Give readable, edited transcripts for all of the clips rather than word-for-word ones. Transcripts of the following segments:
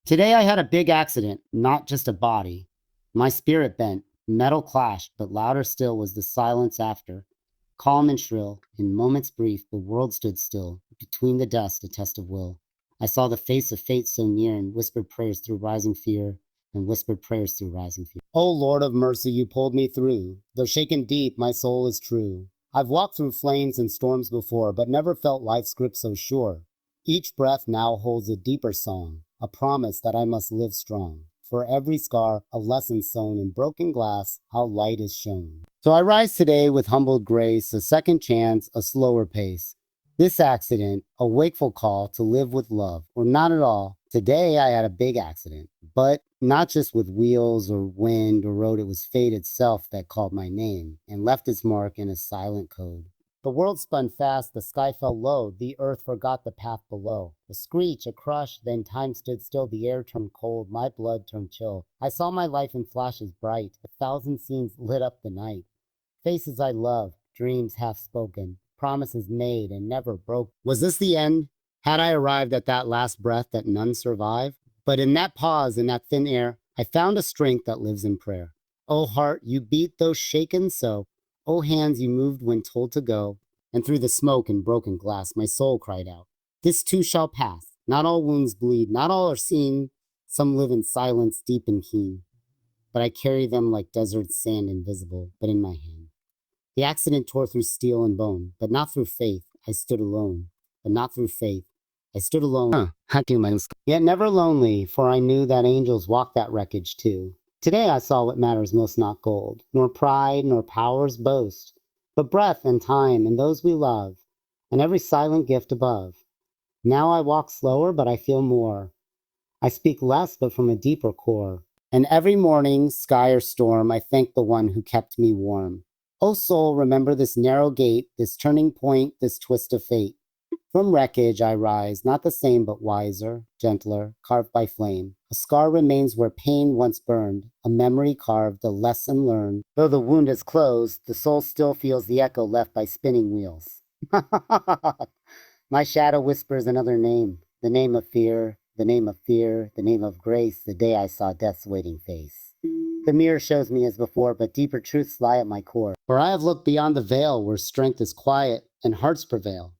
Today I had a big accident, not just a body. My spirit bent, metal clashed, but louder still was the silence after. Calm and shrill, in moments brief, the world stood still, between the dust, a test of will. I saw the face of fate so near and whispered prayers through rising fear, and whispered prayers through rising fear. O Lord of mercy, you pulled me through. Though shaken deep, my soul is true. I've walked through flames and storms before, but never felt life's grip so sure. Each breath now holds a deeper song, a promise that I must live strong. For every scar, a lesson sown in broken glass, how light is shown. So I rise today with humbled grace, a second chance, a slower pace. This accident, a wakeful call to live with love, or not at all. Today I had a big accident, but not just with wheels or wind or road. It was fate itself that called my name and left its mark in a silent code. The world spun fast, the sky fell low, the earth forgot the path below. A screech, a crush, then time stood still, the air turned cold, my blood turned chill. I saw my life in flashes bright, 1,000 scenes lit up the night. Faces I loved, dreams half spoken, promises made and never broke. Was this the end? Had I arrived at that last breath that none survive? But in that pause, in that thin air, I found a strength that lives in prayer. O heart, you beat though shaken so. O hands, you moved when told to go. And through the smoke and broken glass, my soul cried out, this too shall pass. Not all wounds bleed, not all are seen. Some live in silence deep and keen. But I carry them like desert sand invisible, but in my hand. The accident tore through steel and bone, but not through faith. I stood alone, but not through faith. I stood alone, yet never lonely, for I knew that angels walked that wreckage too. Today I saw what matters most, not gold, nor pride, nor power's boast, but breath and time and those we love, and every silent gift above. Now I walk slower, but I feel more. I speak less, but from a deeper core. And every morning, sky or storm, I thank the one who kept me warm. O soul, remember this narrow gate, this turning point, this twist of fate. From wreckage I rise, not the same but wiser, gentler, carved by flame. A scar remains where pain once burned, a memory carved, a lesson learned. Though the wound is closed, the soul still feels the echo left by spinning wheels. My shadow whispers another name, the name of fear, the name of fear, the name of grace, the day I saw death's waiting face. The mirror shows me as before, but deeper truths lie at my core. For I have looked beyond the veil where strength is quiet and hearts prevail.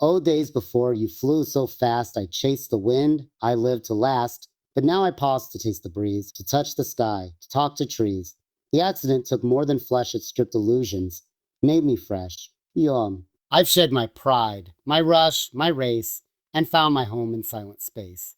Oh, days before, you flew so fast, I chased the wind, I lived to last. But now I pause to taste the breeze, to touch the sky, to talk to trees. The accident took more than flesh, it stripped illusions, made me fresh, young. I've shed my pride, my rush, my race, and found my home in silent space.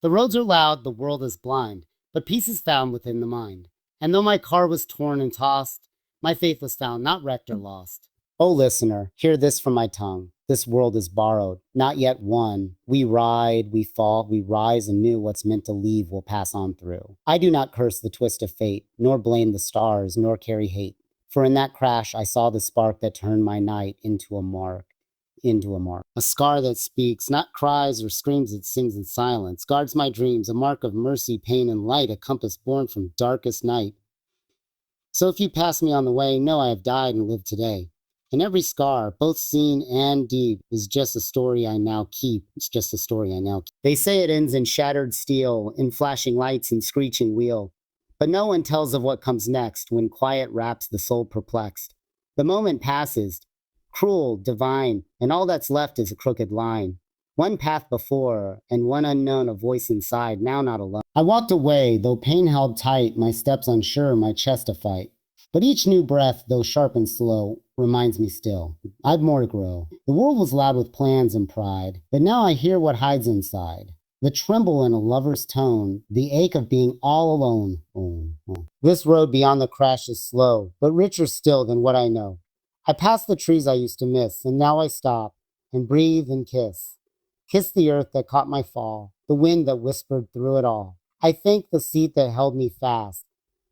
The roads are loud, the world is blind, but peace is found within the mind. And though my car was torn and tossed, my faith was found, not wrecked or lost. O listener, hear this from my tongue. This world is borrowed, not yet won. We ride, we fall, we rise anew. What's meant to leave will pass on through. I do not curse the twist of fate, nor blame the stars, nor carry hate. For in that crash I saw the spark that turned my night into a mark. Into a mark. A scar that speaks, not cries or screams, it sings in silence. Guards my dreams, a mark of mercy, pain, and light, a compass born from darkest night. So if you pass me on the way, know I have died and lived today. And every scar, both seen and deep, is just a story I now keep. It's just a story I now keep. They say it ends in shattered steel, in flashing lights and screeching wheel. But no one tells of what comes next when quiet wraps the soul perplexed. The moment passes, cruel, divine, and all that's left is a crooked line. One path before, and one unknown, a voice inside, now not alone. I walked away, though pain held tight, my steps unsure, my chest a fight. But each new breath, though sharp and slow, reminds me still, I've more to grow. The world was loud with plans and pride, but now I hear what hides inside. The tremble in a lover's tone, the ache of being all alone. This road beyond the crash is slow, but richer still than what I know. I pass the trees I used to miss, and now I stop and breathe and kiss. Kiss the earth that caught my fall, the wind that whispered through it all. I thank the seat that held me fast,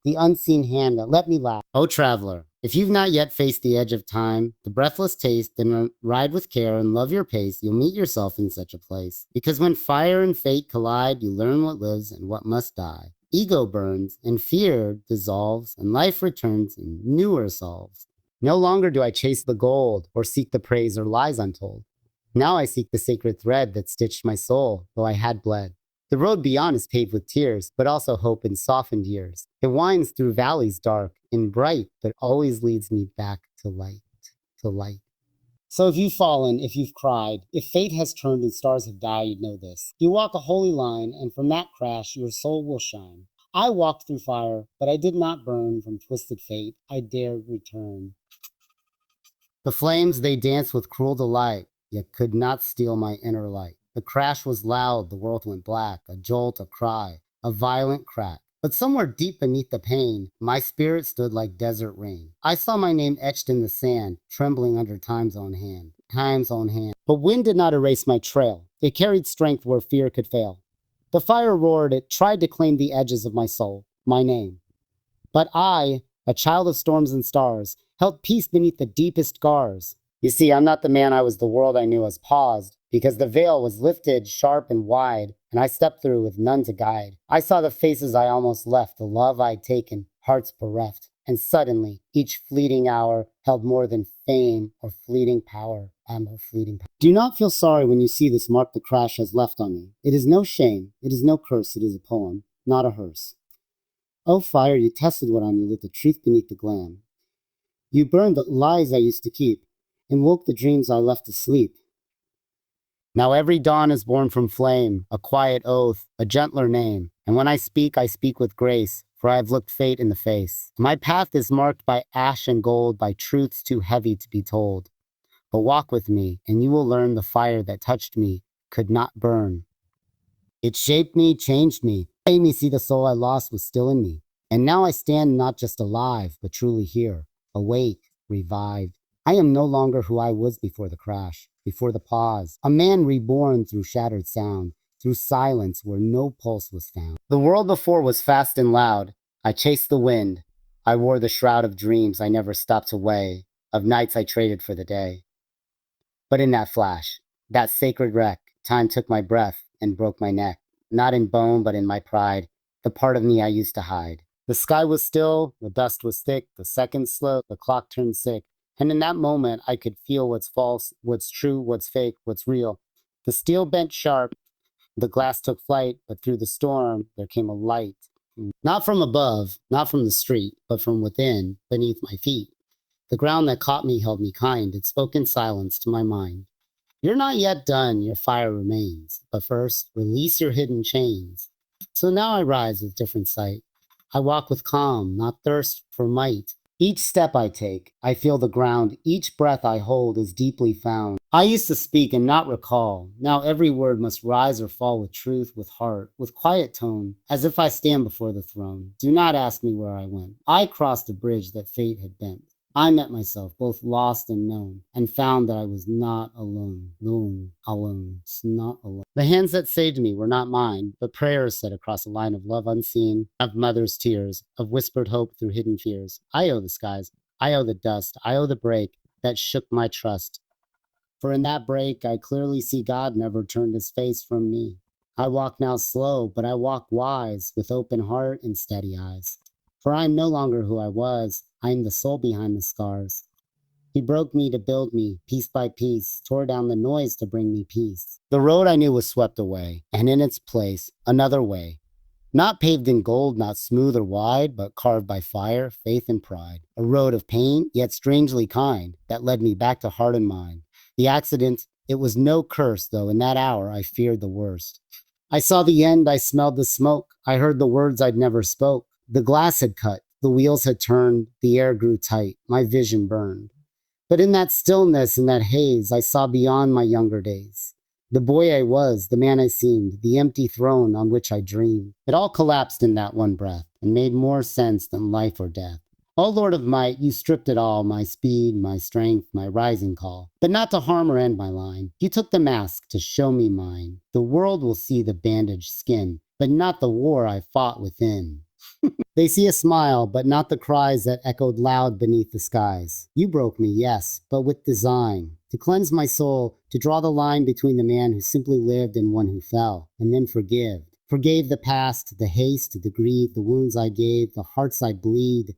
the unseen hand that let me laugh. Oh, traveler, if you've not yet faced the edge of time, the breathless taste, then ride with care and love your pace, you'll meet yourself in such a place. Because when fire and fate collide, you learn what lives and what must die. Ego burns, and fear dissolves, and life returns in newer solves. No longer do I chase the gold, or seek the praise or lies untold. Now I seek the sacred thread that stitched my soul, though I had bled. The road beyond is paved with tears, but also hope in softened years. It winds through valleys dark and bright, but always leads me back to light, to light. So if you've fallen, if you've cried, if fate has turned and stars have died, know this. You walk a holy line, and from that crash your soul will shine. I walked through fire, but I did not burn from twisted fate. I dared return. The flames, they danced with cruel delight, yet could not steal my inner light. The crash was loud, the world went black, a jolt, a cry, a violent crack. But somewhere deep beneath the pain, my spirit stood like desert rain. I saw my name etched in the sand, trembling under time's own hand, time's own hand. But wind did not erase my trail. It carried strength where fear could fail. The fire roared, it tried to claim the edges of my soul, my name. But I, a child of storms and stars, held peace beneath the deepest scars. You see, I'm not the man I was. The world I knew has paused, because the veil was lifted sharp and wide, and I stepped through with none to guide. I saw the faces I almost left, the love I'd taken, hearts bereft. And suddenly, each fleeting hour held more than fame or fleeting power. Do not feel sorry when you see this mark the crash has left on me. It is no shame, it is no curse, it is a poem, not a hearse. Oh, fire, you tested what on me lit the truth beneath the glam. You burned the lies I used to keep, and woke the dreams I left asleep. Now every dawn is born from flame, a quiet oath, a gentler name. And when I speak with grace, for I have looked fate in the face. My path is marked by ash and gold, by truths too heavy to be told. But walk with me, and you will learn the fire that touched me could not burn. It shaped me, changed me, made me see the soul I lost was still in me. And now I stand not just alive, but truly here, awake, revived. I am no longer who I was before the crash, before the pause. A man reborn through shattered sound, through silence where no pulse was found. The world before was fast and loud. I chased the wind. I wore the shroud of dreams I never stopped to weigh, of nights I traded for the day. But in that flash, that sacred wreck, time took my breath and broke my neck. Not in bone, but in my pride, the part of me I used to hide. The sky was still, the dust was thick, the seconds slowed, the clock turned sick. And in that moment, I could feel what's false, what's true, what's fake, what's real. The steel bent sharp, the glass took flight, but through the storm, there came a light. Not from above, not from the street, but from within, beneath my feet. The ground that caught me held me kind. It spoke in silence to my mind. You're not yet done, your fire remains. But first, release your hidden chains. So now I rise with different sight. I walk with calm, not thirst for might. Each step I take, I feel the ground. Each breath I hold is deeply found. I used to speak and not recall. Now every word must rise or fall with truth, with heart, with quiet tone, as if I stand before the throne. Do not ask me where I went. I crossed a bridge that fate had bent. I met myself, both lost and known, and found that I was not alone. Not alone. The hands that saved me were not mine, but prayers said across a line of love unseen, of mother's tears, of whispered hope through hidden fears. I owe the skies, I owe the dust, I owe the break that shook my trust. For in that break, I clearly see God never turned his face from me. I walk now slow, but I walk wise, with open heart and steady eyes. For I am no longer who I was. I am the soul behind the scars. He broke me to build me, piece by piece, tore down the noise to bring me peace. The road I knew was swept away, and in its place, another way. Not paved in gold, not smooth or wide, but carved by fire, faith, and pride. A road of pain, yet strangely kind, that led me back to heart and mind. The accident, it was no curse, though in that hour I feared the worst. I saw the end, I smelled the smoke, I heard the words I'd never spoke. The glass had cut, the wheels had turned, the air grew tight, my vision burned. But in that stillness, in that haze, I saw beyond my younger days. The boy I was, the man I seemed, the empty throne on which I dreamed. It all collapsed in that one breath and made more sense than life or death. O Lord of might, you stripped it all, my speed, my strength, my rising call. But not to harm or end my line. You took the mask to show me mine. The world will see the bandaged skin, but not the war I fought within. They see a smile, but not the cries that echoed loud beneath the skies. You broke me, yes, but with design. To cleanse my soul, to draw the line between the man who simply lived and one who fell, and then forgive. Forgave the past, the haste, the grief, the wounds I gave, the hearts I bleed.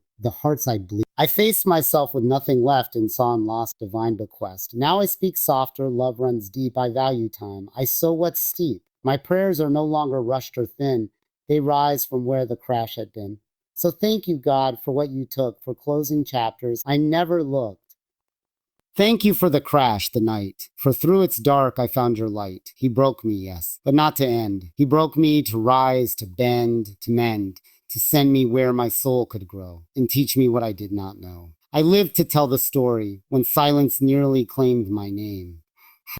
I faced myself with nothing left and saw in lost divine bequest. Now I speak softer, love runs deep, I value time. I sow what's steep. My prayers are no longer rushed or thin. They rise from where the crash had been. So thank you, God, for what you took, for closing chapters I never looked. Thank you for the crash, the night, for through its dark I found your light. He broke me, yes, but not to end. He broke me to rise, to bend, to mend, to send me where my soul could grow, and teach me what I did not know. I lived to tell the story, when silence nearly claimed my name.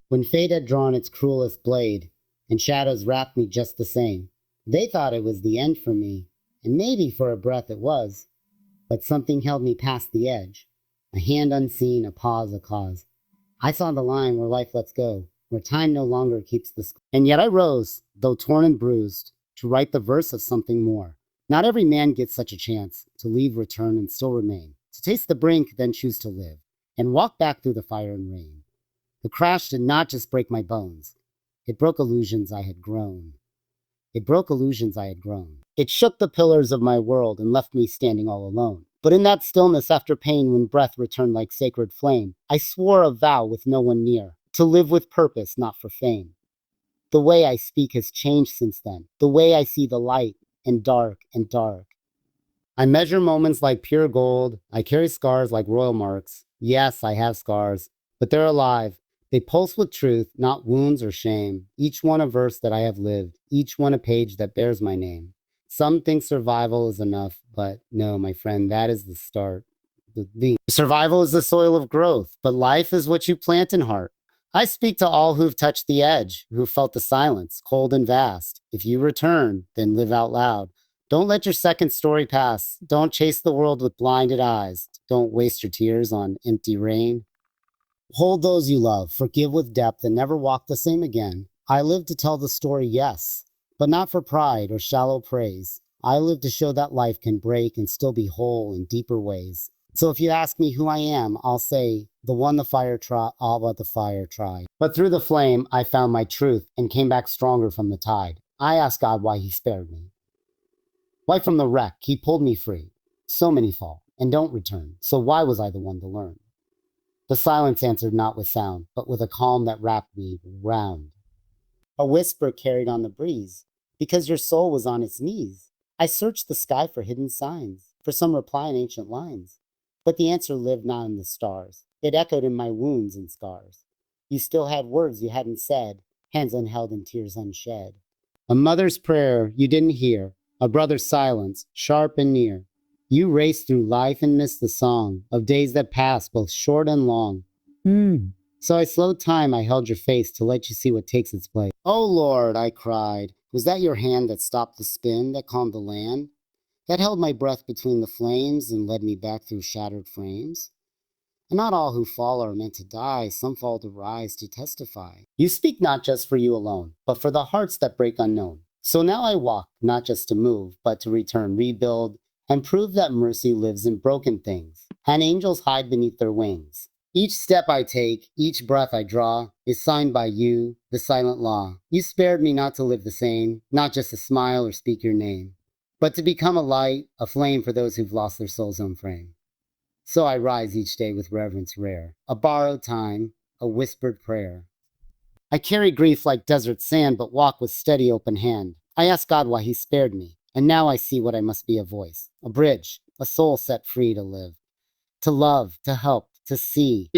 When fate had drawn its cruelest blade, and shadows wrapped me just the same. They thought it was the end for me, and maybe for a breath it was. But something held me past the edge. A hand unseen, a pause, a cause. I saw the line where life lets go, where time no longer keeps the score. And yet I rose, though torn and bruised, to write the verse of something more. Not every man gets such a chance to leave, return, and still remain. To taste the brink, then choose to live, and walk back through the fire and rain. The crash did not just break my bones. It broke illusions I had grown. It broke illusions I had grown. It shook the pillars of my world and left me standing all alone. But in that stillness after pain, when breath returned like sacred flame, I swore a vow with no one near, to live with purpose, not for fame. The way I speak has changed since then. The way I see the light, and dark and dark. I measure moments like pure gold. I carry scars like royal marks. Yes, I have scars, but they're alive. They pulse with truth, not wounds or shame. Each one a verse that I have lived, each one a page that bears my name. Some think survival is enough, but no, my friend, that is the start. The survival is the soil of growth, but life is what you plant in heart. I speak to all who've touched the edge, who felt the silence, cold and vast. If you return, then live out loud. Don't let your second story pass. Don't chase the world with blinded eyes. Don't waste your tears on empty rain. Hold those you love, forgive with depth, and never walk the same again. I live to tell the story, yes, but not for pride or shallow praise. I live to show that life can break and still be whole in deeper ways. So if you ask me who I am, I'll say, the one the fire tried, all but the fire tried. But through the flame, I found my truth and came back stronger from the tide. I asked God why he spared me. Why from the wreck he pulled me free. So many fall and don't return. So why was I the one to learn? The silence answered not with sound, but with a calm that wrapped me round. A whisper carried on the breeze, because your soul was on its knees. I searched the sky for hidden signs, for some reply in ancient lines. But the answer lived not in the stars. It echoed in my wounds and scars. You still had words you hadn't said, hands unheld and tears unshed. A mother's prayer you didn't hear, a brother's silence, sharp and near. You raced through life and missed the song of days that passed, both short and long. So I slowed time, I held your face to let you see what takes its place. Oh Lord, I cried. Was that your hand that stopped the spin, that calmed the land? That held my breath between the flames and led me back through shattered frames? And not all who fall are meant to die, some fall to rise to testify. You speak not just for you alone, but for the hearts that break unknown. So now I walk, not just to move, but to return, rebuild, and prove that mercy lives in broken things, and angels hide beneath their wings. Each step I take, each breath I draw, is signed by you, the silent law. You spared me not to live the same, not just to smile or speak your name, but to become a light, a flame for those who've lost their soul's own frame. So I rise each day with reverence rare, a borrowed time, a whispered prayer. I carry grief like desert sand, but walk with steady open hand. I ask God why he spared me, and now I see what I must be: a voice, a bridge, a soul set free to live, to love, to help, to see.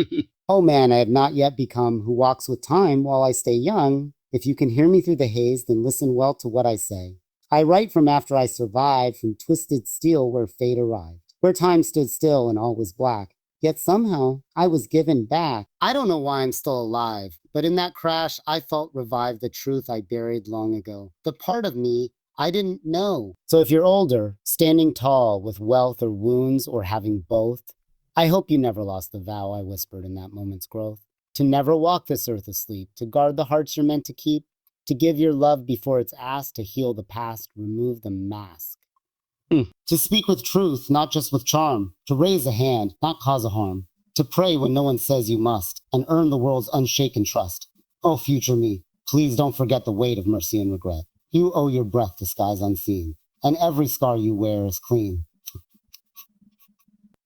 Oh man, I have not yet become who walks with time while I stay young. If you can hear me through the haze, then listen well to what I say. I write from after I survived, from twisted steel where fate arrived, where time stood still and all was black. Yet somehow I was given back. I don't know why I'm still alive, but in that crash I felt revived the truth I buried long ago, the part of me I didn't know. So if you're older, standing tall with wealth or wounds or having both, I hope you never lost the vow I whispered in that moment's growth. To never walk this earth asleep, to guard the hearts you're meant to keep, to give your love before it's asked, to heal the past, remove the mask. To speak with truth, not just with charm, to raise a hand, not cause a harm, to pray when no one says you must, and earn the world's unshaken trust. Oh, future me, please don't forget the weight of mercy and regret. You owe your breath to skies unseen, and every scar you wear is clean.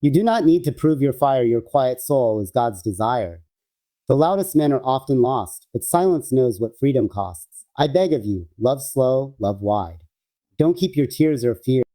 You do not need to prove your fire, your quiet soul is God's desire. The loudest men are often lost, but silence knows what freedom costs. I beg of you, love slow, love wide. Don't keep your tears or fears